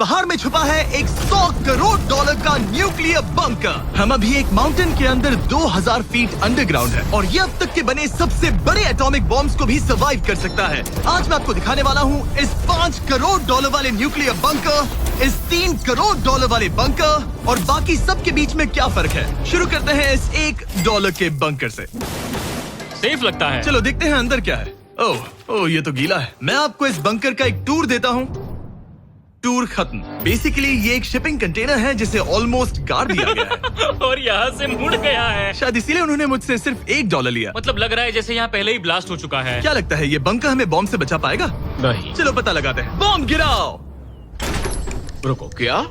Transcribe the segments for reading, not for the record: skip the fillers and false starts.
पहाड़ में छुपा है एक 100 करोड़ डॉलर का न्यूक्लियर बंकर। हम अभी एक माउंटेन के अंदर 2000 फीट अंडरग्राउंड है और ये अब तक के बने सबसे बड़े एटॉमिक बॉम्ब्स को भी सर्वाइव कर सकता है। आज मैं आपको दिखाने वाला हूँ इस 5 करोड़ डॉलर वाले न्यूक्लियर बंकर, इस 3 करोड़ डॉलर वाले बंकर और बाकी सब के बीच में क्या फर्क है। शुरू करते हैं इस $1 के बंकर से। सेफ लगता है। चलो देखते हैं अंदर क्या है। ओह ये तो गीला है। मैं आपको इस बंकर का एक टूर देता हूँ। टूर खत्म। बेसिकली ये एक शिपिंग कंटेनर है जिसे ऑलमोस्ट गाड़ दिया गया है और यहाँ से मुड़ गया है। शायद इसीलिए उन्होंने मुझसे सिर्फ $1 लिया। मतलब लग रहा है जैसे यहाँ पहले ही ब्लास्ट हो चुका है। क्या लगता है ये बंकर हमें बॉम्ब से बचा पाएगा? नहीं। चलो पता लगाते हैं। बॉम्ब गिराओ। रुको, क्या?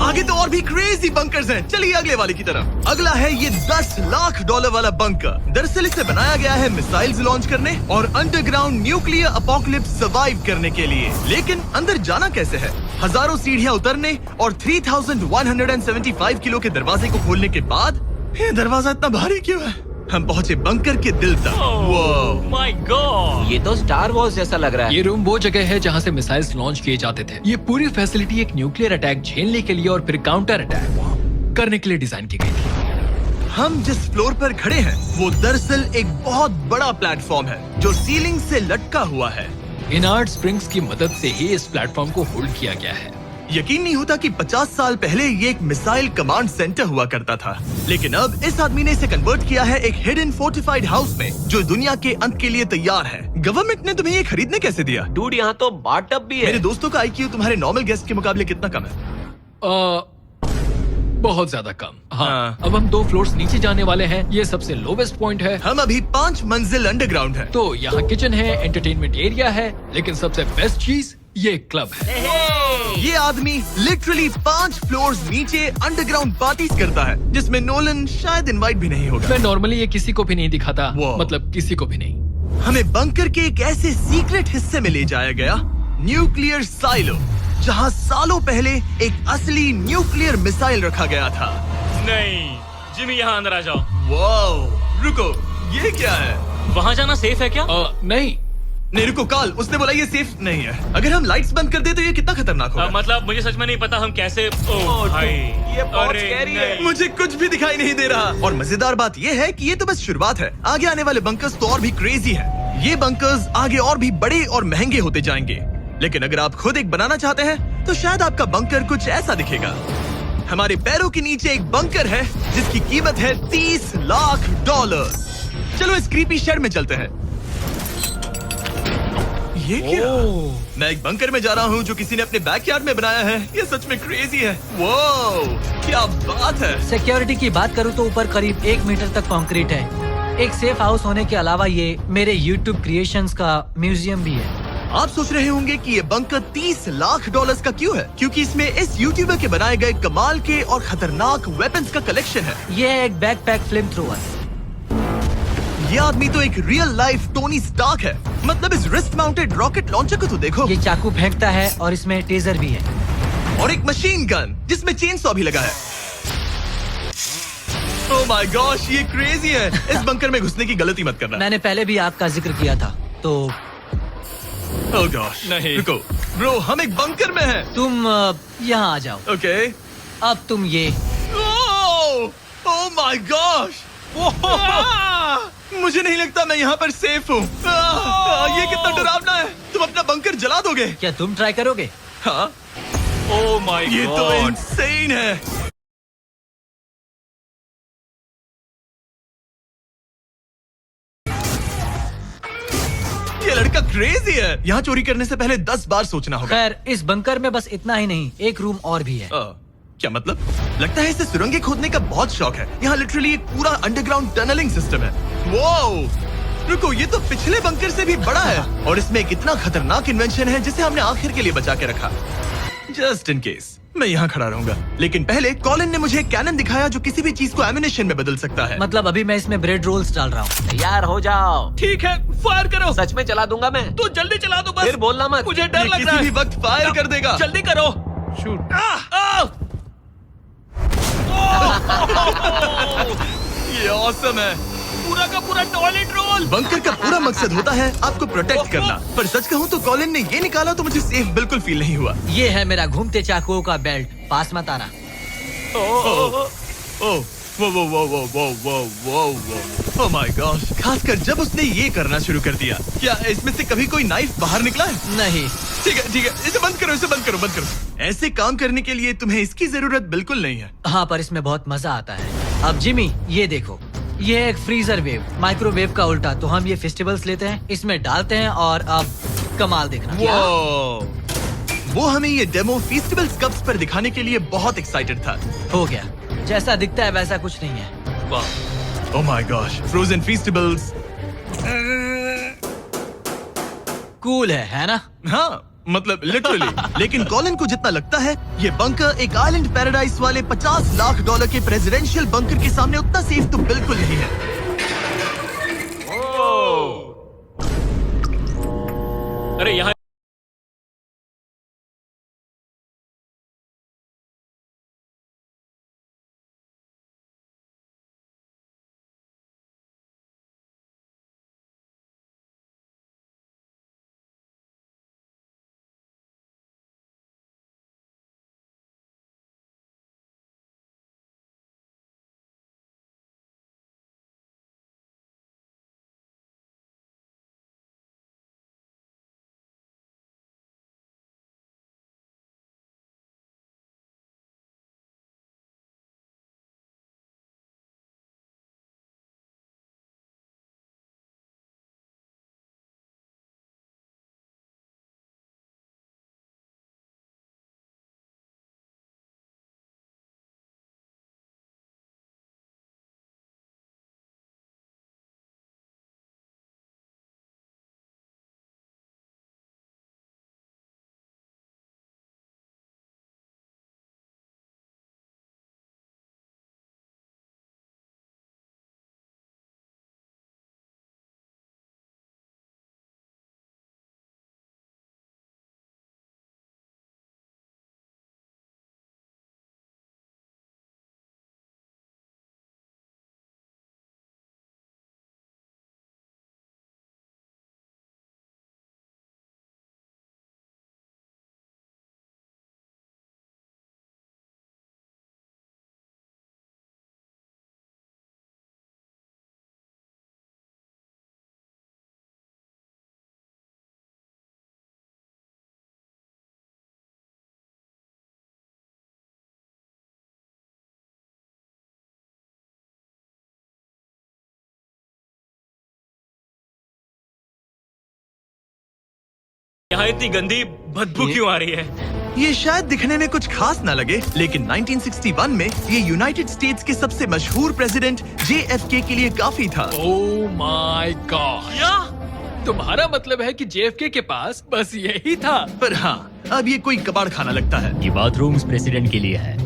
आगे तो और भी क्रेजी बंकर्स हैं। चलिए अगले वाले की तरफ। अगला है ये $10 लाख वाला बंकर। दरअसल इसे बनाया गया है मिसाइल्स लॉन्च करने और अंडरग्राउंड न्यूक्लियर अपोकलिप्स सर्वाइव करने के लिए। लेकिन अंदर जाना कैसे है? हजारों सीढ़ियां उतरने और 3175 किलो के दरवाजे को खोलने के बाद ये दरवाजा इतना भारी क्यों है? हम पहुंचे बंकर के दिल तक। माय गॉड, ये तो स्टार वॉर्स जैसा लग रहा है। ये रूम वो जगह है जहाँ से मिसाइल्स लॉन्च किए जाते थे। ये पूरी फैसिलिटी एक न्यूक्लियर अटैक झेलने के लिए और फिर काउंटर अटैक करने के लिए डिजाइन की गई थी। हम जिस फ्लोर पर खड़े हैं वो दरअसल एक बहुत बड़ा प्लेटफॉर्म है जो सीलिंग से लटका हुआ है। इनार्ड स्प्रिंग्स की मदद से ही इस प्लेटफॉर्म को होल्ड किया गया है। यकीन नहीं होता कि 50 साल पहले ये एक मिसाइल कमांड सेंटर हुआ करता था, लेकिन अब इस आदमी ने इसे कन्वर्ट किया है एक हिडन फोर्टिफाइड हाउस में जो दुनिया के अंत के लिए तैयार है। गवर्नमेंट ने तुम्हें ये खरीदने कैसे दिया? डूड, यहाँ तो बाथटब भी है। मेरे दोस्तों का IQ तुम्हारे नॉर्मल गेस्ट के मुकाबले कितना कम है? बहुत ज्यादा कम। हाँ। अब हम 2 फ्लोर्स नीचे जाने वाले हैं। ये सबसे लोवेस्ट पॉइंट है। हम अभी 5 मंजिल अंडरग्राउंड है। तो यहाँ किचन है, एंटरटेनमेंट एरिया है, लेकिन सबसे बेस्ट चीज ये क्लब है। ये आदमी लिटरली 5 फ्लोर्स नीचे अंडरग्राउंड पार्टीज करता है जिसमें नोलन शायद इनवाइट भी नहीं होगा। मैं नॉर्मली ये किसी को भी नहीं दिखाता। Wow. मतलब किसी को भी नहीं। हमें बंकर के एक ऐसे सीक्रेट हिस्से में ले जाया गया, न्यूक्लियर साइलो, जहां सालों पहले एक असली न्यूक्लियर मिसाइल रखा गया था। नहीं, जिमी यहाँ अंदर आ जाओ। वाओ, रुको, ये क्या है? वहाँ जाना सेफ है क्या? नहीं। नहीं रुको, काल, उसने बोला ये सेफ नहीं है। अगर हम लाइट्स बंद कर दे तो ये कितना खतरनाक होगा? मतलब मुझे सच में नहीं पता हम कैसे। ओह भाई, ये बहुत अरे स्कैरी है। नहीं। मुझे कुछ भी दिखाई नहीं दे रहा। और मजेदार बात ये है कि ये तो बस शुरुआत है। आगे आने वाले बंकर्स तो और भी क्रेजी है। ये बंकर्स आगे और भी बड़े और महंगे होते जाएंगे। लेकिन अगर आप खुद एक बनाना चाहते हैं तो शायद आपका बंकर कुछ ऐसा दिखेगा। हमारे पैरों के नीचे एक बंकर है जिसकी कीमत है $30 लाख। चलो इस क्रीपी शेड में चलते हैं। ये क्या? मैं एक बंकर में जा रहा हूँ जो किसी ने अपने बैकयार्ड में बनाया है। ये सच में क्रेजी है। वाओ, क्या बात है। सिक्योरिटी की बात करूँ तो ऊपर करीब 1 मीटर तक कंक्रीट है। एक सेफ हाउस होने के अलावा ये मेरे YouTube क्रिएशंस का म्यूजियम भी है। आप सोच रहे होंगे कि ये बंकर $30 लाख का क्यों है? क्योंकि इसमें इस यूट्यूबर के बनाए गए कमाल के और खतरनाक वेपन्स का कलेक्शन है। ये है एक बैकपैक फ्लेम थ्रोवर। ये आदमी तो एक रियल लाइफ टोनी स्टार्क है। मतलब इस रिस्ट माउंटेड रॉकेट लॉन्चर को तो देखो। ये चाकू फेंकता है और इसमें टेजर भी है। और एक मशीन गन जिसमें चेनसॉ भी लगा है। ओह माय गॉश, ये क्रेजी है। इस बंकर में घुसने की गलती मत करना। मैंने पहले भी आग का जिक्र किया था तो। ओह गॉश, नहीं। रुको ब्रो, हम एक बंकर में हैं। तुम यहाँ आ जाओ। ओके। अब तुम ये। ओह माय गॉश, मुझे नहीं लगता मैं यहाँ पर सेफ हूँ। ये कितना डरावना है। तुम अपना बंकर जला दोगे? क्या तुम ट्राई करोगे? हाँ, ओह माय ये तो गॉड, इंसेन है। ये लड़का क्रेजी है। यहाँ चोरी करने से पहले 10 बार सोचना होगा। खैर, इस बंकर में बस इतना ही नहीं, एक रूम और भी है। क्या मतलब? लगता है इसे सुरंगें खोदने का बहुत शौक है। यहाँ लिटरली एक पूरा अंडरग्राउंड टनलिंग सिस्टम है। वाओ, रुको, ये तो पिछले बंकर से भी बड़ा है और इसमें एक इतना खतरनाक इन्वेंशन है जिसे हमने आखिर के लिए बचा के रखा। जस्ट इन केस मैं यहाँ खड़ा रहूंगा। लेकिन पहले कॉलिन ने मुझे एक कैनन दिखाया जो किसी भी चीज को एमिनेशन में बदल सकता है। मतलब अभी मैं इसमें ब्रेड रोल्स डाल रहा हूँ। तैयार हो जाओ। ठीक है, फायर करो। सच में चला दूंगा मैं। तो जल्दी चला दो बस। फिर बोलना मत। मुझे डर ये लग रहा किसी है। भी वक्त फायर कर देगा। जल्दी करो। शूट। ये ऑसम है। पूरा का पूरा टॉयलेट रोल। बंकर का पूरा मकसद होता है आपको प्रोटेक्ट करना, पर सच कहूँ तो कॉलिन ने ये निकाला तो मुझे सेफ बिल्कुल फील नहीं हुआ। ये है मेरा घूमते चाकुओं का बेल्ट, पास मत आना। ओह वो ओह माय गॉश, खासकर जब उसने ये करना शुरू कर दिया। क्या इसमें से कभी कोई नाइफ बाहर निकला है? नहीं। ठीक है, इसे बंद करो, इसे बंद करो। ऐसे काम करने के लिए तुम्हें इसकी जरूरत बिल्कुल नहीं है। हाँ, पर इसमें बहुत मजा आता है। अब जिमी, ये देखो, ये है एक फ्रीजर वेव, माइक्रोवेव का उल्टा। तो हम ये फेस्टिवल्स लेते हैं, इसमें डालते हैं और अब कमाल देखना। वो हमें ये डेमो फेस्टिवल्स कप्स पर दिखाने के लिए बहुत एक्साइटेड था। हो गया, जैसा दिखता है वैसा कुछ नहीं है। Oh my gosh, frozen festivals. Cool है ना? हाँ, मतलब लिटरली। लेकिन कॉलिन को जितना लगता है ये बंकर एक आइलैंड पैराडाइज वाले $50 लाख के प्रेसिडेंशियल बंकर के सामने उतना सेफ तो बिल्कुल नहीं है। अरे यहाँ इतनी गंदी बदबू क्यों आ रही है? ये शायद दिखने में कुछ खास ना लगे, लेकिन 1961 में ये यूनाइटेड स्टेट्स के सबसे मशहूर प्रेसिडेंट JFK के लिए काफी था। ओह माय गॉड, तुम्हारा मतलब है कि JFK के पास बस यही था? पर हाँ, अब ये कोई कबाड़ खाना लगता है। ये बाथरूम्स प्रेसिडेंट के लिए है।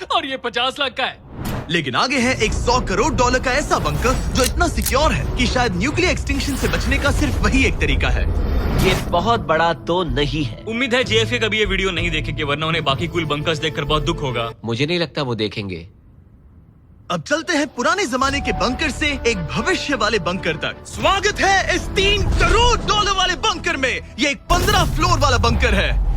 और ये 50 लाख का है। लेकिन आगे है एक $100 करोड़ का ऐसा बंकर जो इतना सिक्योर है कि शायद न्यूक्लियर एक्सटिंक्शन से बचने का सिर्फ वही एक तरीका है। ये बहुत बड़ा तो नहीं है। उम्मीद है JFK कभी ये वीडियो नहीं देखेंगे, वरना उन्हें बाकी कूल बंकर्स देखकर बहुत दुख होगा। मुझे नहीं लगता वो देखेंगे। अब चलते हैं पुराने जमाने के बंकर से एक भविष्य वाले बंकर तक। स्वागत है इस $3 करोड़ वाले बंकर में। ये एक 15 फ्लोर वाला बंकर है।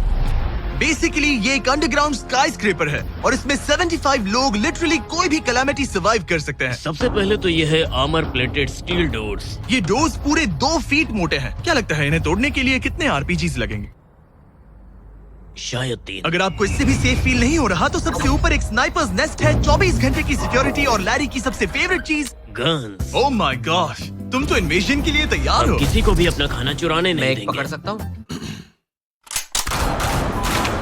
बेसिकली ये एक अंडरग्राउंड स्काईस्क्रेपर है और इसमें 75 लोग लिटरली कोई भी कैलामिटी सर्वाइव कर सकते हैं। सबसे पहले तो ये है आर्मर प्लेटेड स्टील डोर्स। ये डोर्स पूरे 2 फीट मोटे हैं। क्या लगता है इन्हें तोड़ने के लिए कितने RPGs लगेंगे? शायद 3। अगर आपको इससे भी सेफ फील नहीं हो रहा तो सबसे ऊपर एक स्नाइपर्स नेस्ट है, 24 घंटे की सिक्योरिटी और लैरी की सबसे फेवरेट चीज गन्स। ओह माय गॉश, तुम तो इन्वेजन के लिए तैयार हो। किसी को भी अपना खाना चुराने मैं नहीं एक देंगे। पकड़ सकता हूँ?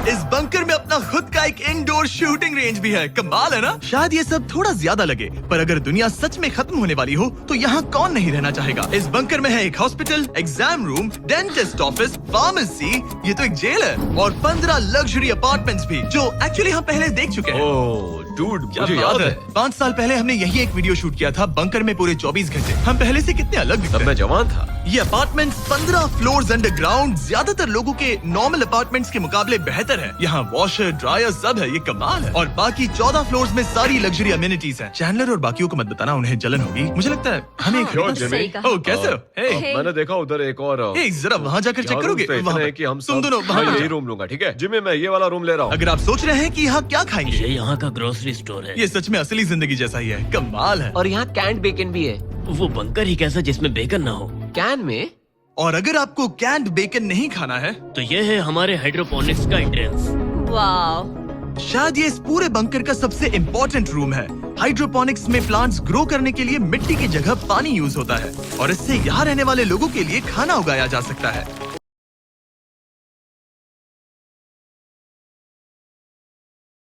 इस बंकर में अपना खुद का एक इंडोर शूटिंग रेंज भी है। कमाल है ना? शायद ये सब थोड़ा ज्यादा लगे, पर अगर दुनिया सच में खत्म होने वाली हो तो यहाँ कौन नहीं रहना चाहेगा। इस बंकर में है एक hospital, exam room, dentist office, pharmacy, ये तो एक जेल है, और 15 लग्जरी अपार्टमेंट्स भी जो एक्चुअली हम पहले देख चुके हैं। ओह डूड क्या मुझे बात याद है 5 साल पहले हमने यही एक वीडियो शूट किया था बंकर में पूरे 24 घंटे। हम पहले से कितने अलग दिख तब रहे मैं हैं। जवान था। ये अपार्टमेंट्स 15 फ्लोर्स अंडरग्राउंड ज्यादातर लोगों के नॉर्मल अपार्टमेंट्स के मुकाबले बेहतर है। यहाँ वॉशर ड्रायर सब है, ये कमाल है। और बाकी 14 फ्लोर्स में सारी लग्जरी अम्यूनिटीज हैं। चैंडलर और बाकियों को मत बताना, उन्हें जलन होगी। मुझे लगता है हमें एक क्यों, खरीदना जिमी? चाहिए। ओह, कैसे हो? हे, मैंने देखा उधर एक और हे, जरा वहाँ जाकर चेक करोगे? वहाँ है पर। कि हम तुम सब दोनों वहाँ मैं पर यही जाओ। रूम लूंगा, ठीक है जिमी? मैं ये वाला रूम ले रहा हूँ। अगर आप सोच रहे हैं कि यहाँ क्या खाएंगे, ये यहाँ का ग्रोसरी स्टोर है। ये सच में असली जिंदगी जैसा ही है। कमाल है। और यहाँ कैंड बेकन भी है, वो बंकर ही कैसा जिसमें बेकन ना हो। कैन में। और अगर आपको कैंड बेकन नहीं खाना है, तो ये है हमारे हाइड्रोपोनिक्स का एंट्रेंस। वाह, शायद ये इस पूरे बंकर का सबसे इम्पोर्टेंट रूम है। हाइड्रोपोनिक्स में प्लांट्स ग्रो करने के लिए मिट्टी की जगह पानी यूज होता है और इससे यहाँ रहने वाले लोगों के लिए खाना उगाया जा सकता है।